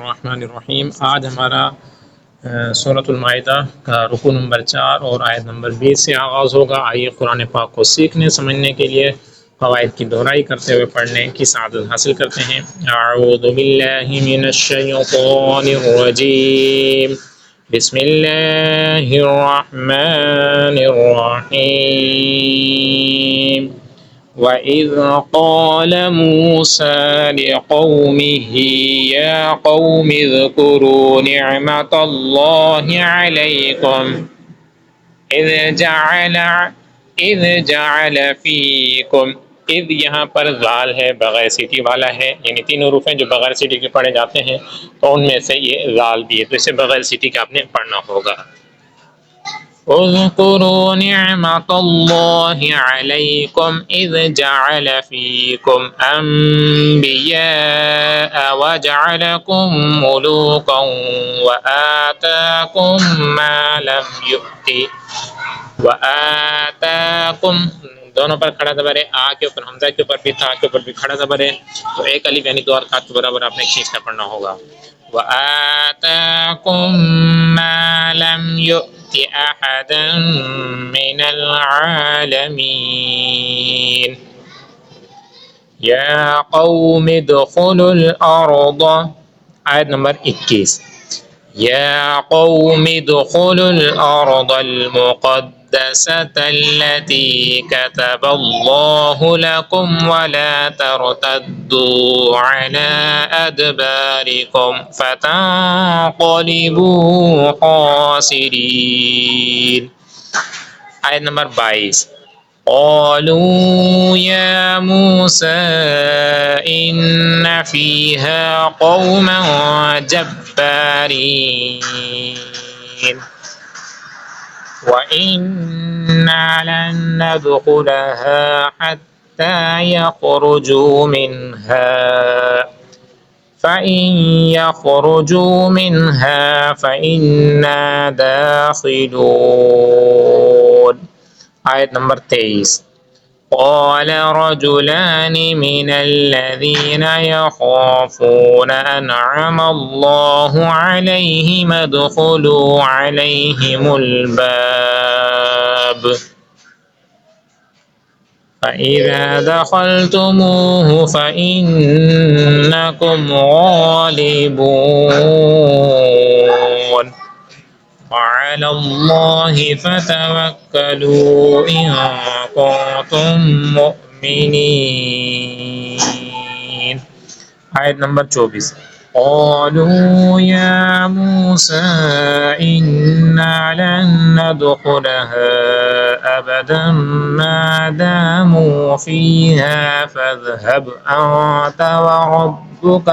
बिस्मिल्लाहिर्रहमानिर्रहीम। आज हमारा सूरतुल माइदा का रुकू नंबर 4 और आयत नंबर 20 से आगाज़ होगा। आइए कुरान पाक को सीखने समझने के लिए फ़वाइद की दोहराई करते हुए पढ़ने की सआदत हासिल करते हैं। अऊज़ु बिल्लाहि मिनश शैतानिर रजीम। बिस्मिल्लाहिर्रहमानिर रहीम। वइज़ क़ाल मूसा लिक़ौमिही या क़ौमि उज़्कुरू निअमतल्लाहि अलैकुम इज़ जअल फ़ीकुम। इज़ यहाँ पर ज़ाल है, बग़ैर सीटी वाला है, यानी तीन हरूफ हैं जो बग़ैर सीटी के पढ़े जाते हैं, तो उनमें से ये ज़ाल भी है, तो इसे बग़ैर सीटी के आपने पढ़ना होगा। उज़्कुरू निअमतल्लाहि अलैकुम इज़ जअल फ़ीकुम अंबियाअ व जअलकुम मुलूकन व आताकुम मा लम युअति व आताकुम। दोनों पर खड़ा ज़बर है, आ के ऊपर हमज़ा के ऊपर भी, था के ऊपर भी खड़ा ज़बर है, तो एक अलिफ यानी दो हरकत के बराबर आपने खींचकर पढ़ना होगा। व आताकुम मा लम युअति अहदन मिनल आलमीन। या कौम उद्खुलुल अर्द। आयत नंबर 21। या कौम उद्खुलुल अर्दल मुक़द्दसतल्लती कतबल्लाहु लकुम वला तर्तद्दू अला अदबारिकुम फतंक़लिबू ख़ासिरीन। आयत नंबर 22। क़ालू या मूसा इन्ना फ़ीहा क़ौमन जब्बारीन व इन्ना लन नदख़ुलहा हत्ता यख़रुजू मिन्हा फ़इन यख़रुजू मिन्हा फ़इन्ना दाख़िलून। आयत नंबर 23। क़ाल रजुलान मिनल्लज़ीन यख़ाफ़ून अनअमल्लाहु अलैहिम उद्ख़ुलू अलैहिमुल बाब फ़इज़ा दख़लतमूहु फ़इन्नकुम ग़ालिबून वअलल्लाहि फ़तवक्कलू इन कुंतुम मुअमिनीन। आयत नंबर 24। क़ालू या मूसा इन्ना लन नदख़ुलहा अबदन मा दामू फ़ीहा फ़ाज़हब अंत व रब्बुक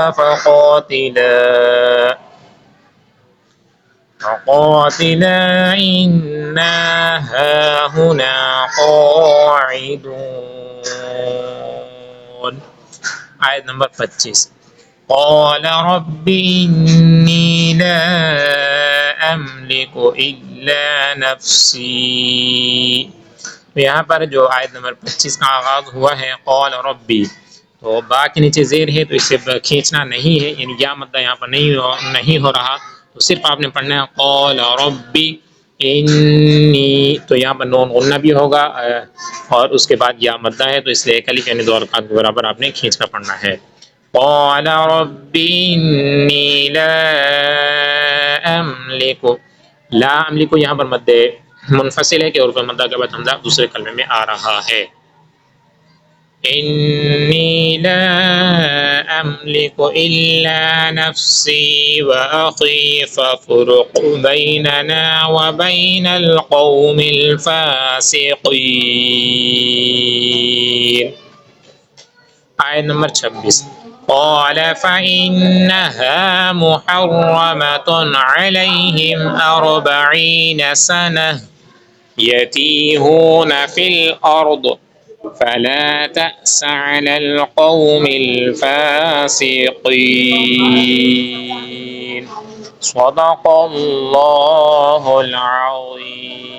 फ़क़ातिला इन्ना हाहुना क़ाዒदून। आयत नंबर 25। क़ाल रब्बि इन्नी ला अमलिकु इल्ला नफ़्सी। यहाँ पर जो आयत नंबर 25 का आगाज़ हुआ है क़ाल रब्बी, तो बा के नीचे ज़ेर है, तो इसे खींचना नहीं है, यानी या मद्दा यहाँ पर नहीं हो रहा, तो सिर्फ आपने पढ़ना है क़ाल रब्बी इन्नी, तो यहाँ पर नून गुन्ना भी होगा और उसके बाद या मद्दा है, तो इसलिए एक अलिफ यानी दो हरकत के बराबर आपने खींच कर पढ़ना है। क़ाल रब्बी इन्नी ला अमलिकु, ला अमलिकु यहाँ पर मद्दे मुनफसिल है कि और मद्दा के बाद हमज़ा दूसरे कलमे में आ रहा है। इन्नी ला अमलिकु इल्ला नफ्सी व अखी फ़फ़रुक़ बैनना व बैनल क़ौमिल फ़ासिक़ीन। आयत नंबर 26। क़ाल फ़इन्नहा मुहर्रमतुन अलैहिम अर्बईन सनह यतीहून फ़िल अर्द फ़ला तअस अलल क़ौमिल फ़ासिक़ीन। सदक़ल्लाहुल अज़ीम।